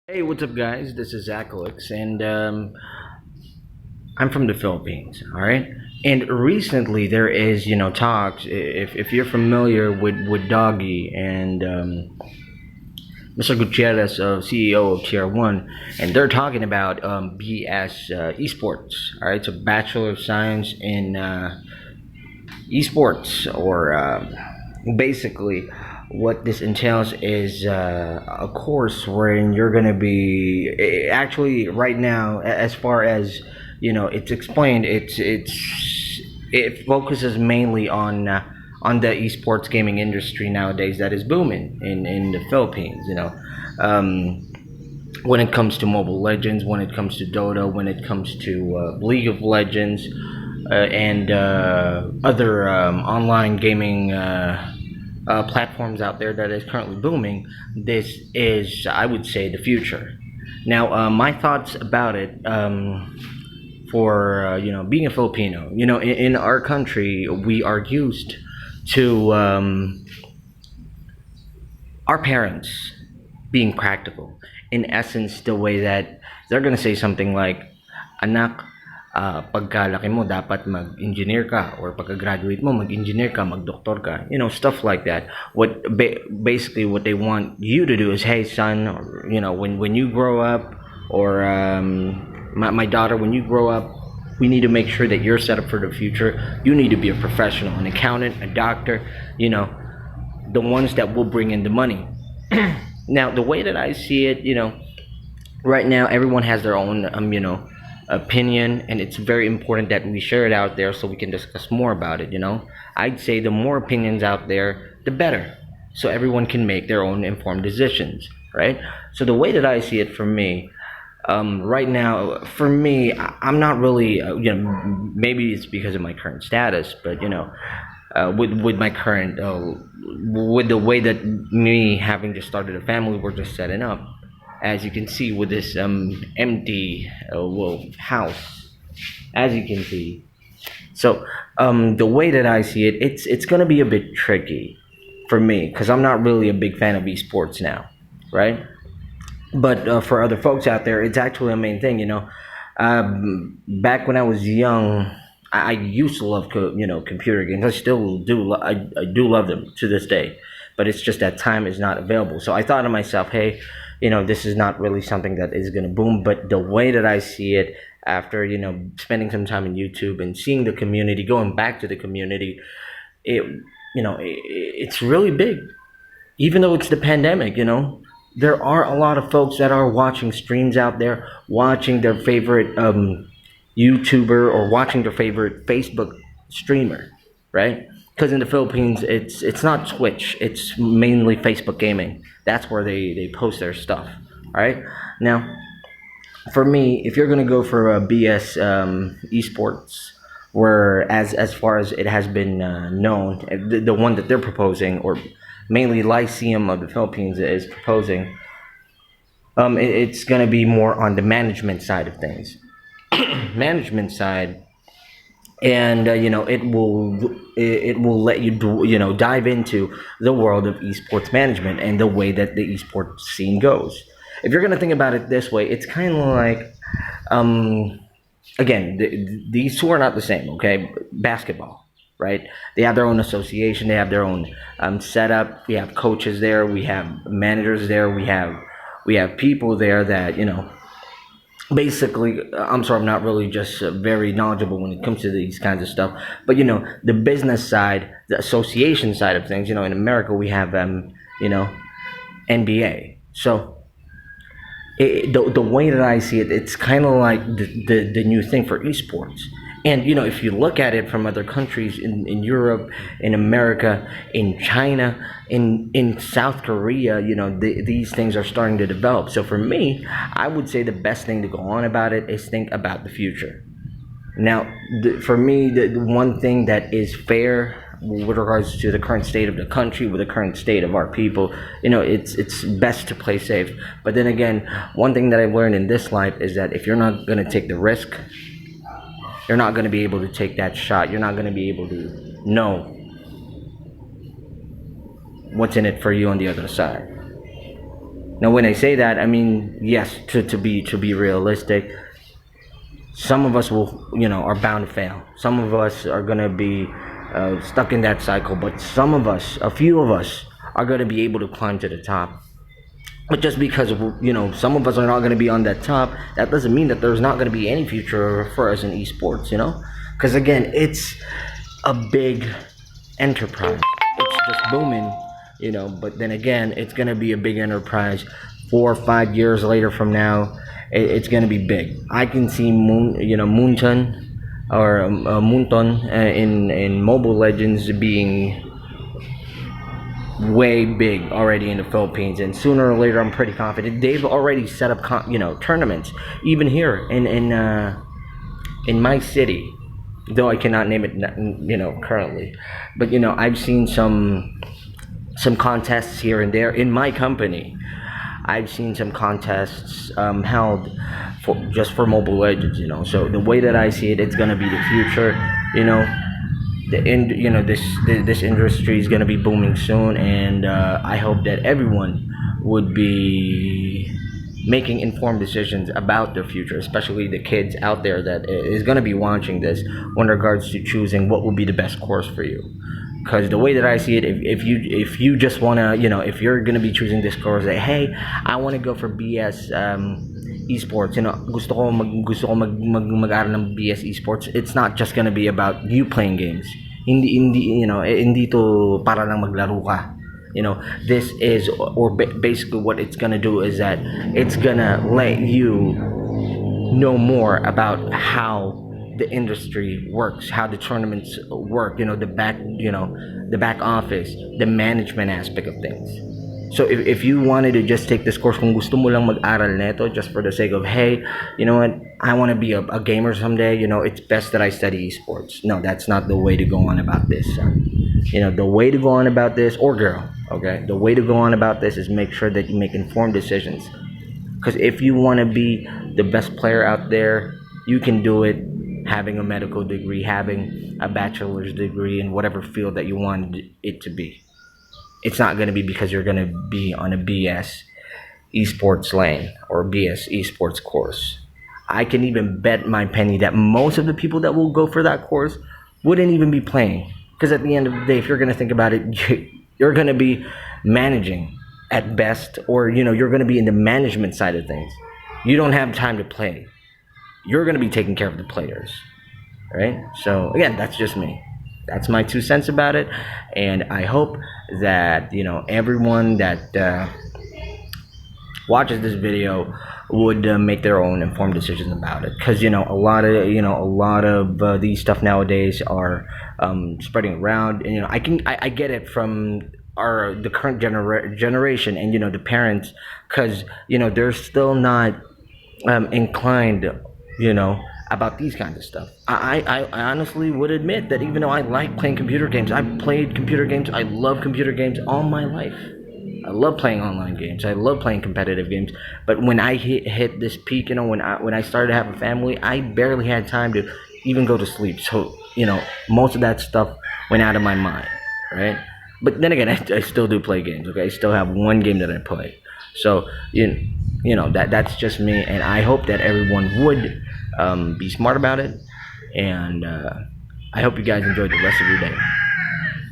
Hey, what's up, guys? This is Alex, and I'm from the Philippines. All right, and recently there is, talks. If you're familiar with Doggy and Mr. Gutierrez, CEO of Tier One, and they're talking about BS Esports. All right, so Bachelor of Science in Esports, or basically what this entails is a course wherein you're going to be actually right now, as far as it's explained, it focuses mainly on the esports gaming industry nowadays that is booming in the Philippines. Um, when it comes to Mobile Legends, when it comes to Dota, when it comes to League of Legends, and other online gaming platforms out there that is currently booming, this is, I would say, the future. Now, my thoughts about it. For being a Filipino, in our country, we are used to our parents being practical. In essence, the way that they're gonna say something like, "Anak, pagkalaki mo dapat mag-engineer ka, or pagka-graduate mo mag-engineer ka, mag-doktor ka." Stuff like that. Basically what they want you to do is, "Hey, son, or, when you grow up, or my daughter, when you grow up, we need to make sure that you're set up for the future. You need to be a professional, an accountant, a doctor, you know, the ones that will bring in the money." Now, the way that I see it, right now everyone has their own, opinion, and it's very important that we share it out there so we can discuss more about it. I'd say the more opinions out there, the better, so everyone can make their own informed decisions, right? So the way that I see it, for me, right now, for me, I'm not really, maybe it's because of my current status, but with my current, with the way that me having just started a family, we're just setting up, as you can see with this empty, house, as you can see. So the way that I see it, it's gonna be a bit tricky for me because I'm not really a big fan of esports now, right? But for other folks out there, it's actually a main thing. Back when I was young, I used to love computer games. I still do. I do love them to this day, but it's just that time is not available. So I thought to myself, hey, this is not really something that is gonna boom. But the way that I see it, after spending some time in YouTube and seeing the community, going back to the community, it it's really big. Even though it's the pandemic, there are a lot of folks that are watching streams out there, watching their favorite YouTuber, or watching their favorite Facebook streamer, right? Because in the Philippines, it's not Twitch; it's mainly Facebook gaming. That's where they post their stuff. All right. Now, for me, if you're gonna go for a BS esports, where as far as it has been known, the one that they're proposing, or mainly Lyceum of the Philippines is proposing, it's gonna be more on the management side of things. Management side, and it will let you dive into the world of esports management and the way that the esports scene goes. If you're gonna think about it this way, it's kind of like, um, again, these two are not the same. Okay, basketball, right? They have their own association. They have their own setup. We have coaches there. We have managers there. We have people there that basically, I'm sorry, I'm not really just very knowledgeable when it comes to these kinds of stuff, but the business side, the association side of things, in America we have you know NBA. So the way that I see it, it's kind of like the new thing for esports. And if you look at it from other countries, in Europe, in America, in China, in South Korea, these things are starting to develop. So for me, I would say the best thing to go on about it is think about the future. Now, for me, the one thing that is fair with regards to the current state of the country, with the current state of our people, it's best to play safe. But then again, one thing that I've learned in this life is that if you're not gonna take the risk, you're not gonna be able to take that shot. You're not gonna be able to know what's in it for you on the other side. Now, when I say that, I mean yes. To be realistic, some of us will, are bound to fail. Some of us are gonna be stuck in that cycle, but some of us, a few of us, are gonna be able to climb to the top. But just because some of us are not going to be on that top, that doesn't mean that there's not going to be any future for us in esports. Because again, it's a big enterprise. It's just booming. But then again, it's going to be a big enterprise. 4 or 5 years later from now, it's going to be big. I can see Moonton or Moonton in Mobile Legends being way big already in the Philippines, and sooner or later, I'm pretty confident they've already set up tournaments, even here in my city, though I cannot name it currently. But I've seen some contests here and there in my company. I've seen some contests held for Mobile Legends. So the way that I see it, it's gonna be the future. This industry is going to be booming soon, and I hope that everyone would be making informed decisions about their future, especially the kids out there that is going to be watching this, in regards to choosing what will be the best course for you. Because the way that I see it, if you just want to, if you're going to be choosing this course, that hey, I want to go for BS esports, mag-aral ng BS esports. It's not just gonna be about you playing games. Hindi to para lang maglaro ka. This is, or basically what it's gonna do is that it's gonna let you know more about how the industry works, how the tournaments work, the back office, the management aspect of things. So if you wanted to just take this course, kung gusto mo lang mag-aral neto just for the sake of, hey, you know what, I want to be a gamer someday, it's best that I study esports. No, that's not the way to go on about this. The way to go on about this, or girl, okay, the way to go on about this is make sure that you make informed decisions. Because if you want to be the best player out there, you can do it having a medical degree, having a bachelor's degree in whatever field that you want it to be. It's not going to be because you're going to be on a BS esports lane or BS esports course. I can even bet my penny that most of the people that will go for that course wouldn't even be playing. Because at the end of the day, if you're going to think about it, you're going to be managing at best, or you're going to be in the management side of things. You don't have time to play. You're going to be taking care of the players, right? So again, that's just me. That's my 2 cents about it, and I hope that everyone that watches this video would make their own informed decisions about it. Because a lot of these stuff nowadays are spreading around, and I get it from the current generation, and the parents, because they're still not inclined about these kinds of stuff. I honestly would admit that even though I like playing computer games, I've played computer games, I love computer games all my life. I love playing online games, I love playing competitive games. But when I hit this peak, when I started to have a family, I barely had time to even go to sleep. So most of that stuff went out of my mind, right? But then again, I still do play games. Okay, I still have one game that I play. So that's just me, and I hope that everyone would be smart about it, and I hope you guys enjoyed the rest of your day.